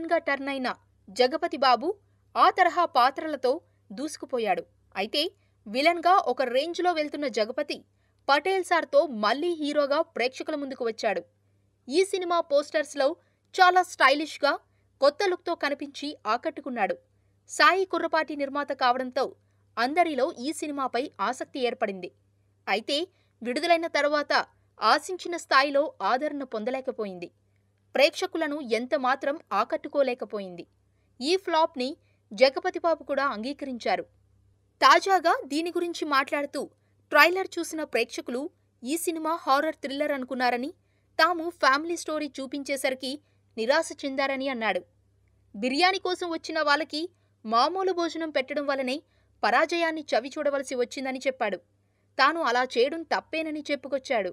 విలన్గా టర్న్ అయిన జగపతి బాబు ఆ తరహా పాత్రలతో దూసుకుపోయాడు. అయితే విలన్గా ఒక రేంజ్లో వెళ్తున్న జగపతి పటేల్ సార్తో మళ్లీ హీరోగా ప్రేక్షకుల ముందుకు వచ్చాడు. ఈ సినిమా పోస్టర్స్లో చాలా స్టైలిష్గా కొత్త లుక్తో కనిపించి ఆకట్టుకున్నాడు. సాయి కుర్రపాటి నిర్మాత కావడంతో అందరిలో ఈ సినిమాపై ఆసక్తి ఏర్పడింది. అయితే విడుదలైన తరువాత ఆశించిన స్థాయిలో ఆదరణ పొందలేకపోయింది. ప్రేక్షకులను ఎంతమాత్రం ఆకట్టుకోలేకపోయింది. ఈ ఫ్లాప్ని జగపతి బాబు కూడా అంగీకరించారు. తాజాగా దీని గురించి మాట్లాడుతూ ట్రైలర్ చూసిన ప్రేక్షకులు ఈ సినిమా హారర్ థ్రిల్లర్ అనుకున్నారని, తాము ఫ్యామిలీ స్టోరీ చూపించేసరికి నిరాశ చెందారని అన్నాడు. బిర్యానీ కోసం వచ్చిన వాళ్ళకి మామూలు భోజనం పెట్టడం వల్లనే పరాజయాన్ని చవి చూడవలసి వచ్చిందని చెప్పాడు. తాను అలా చేయడం తప్పేనని చెప్పుకొచ్చాడు.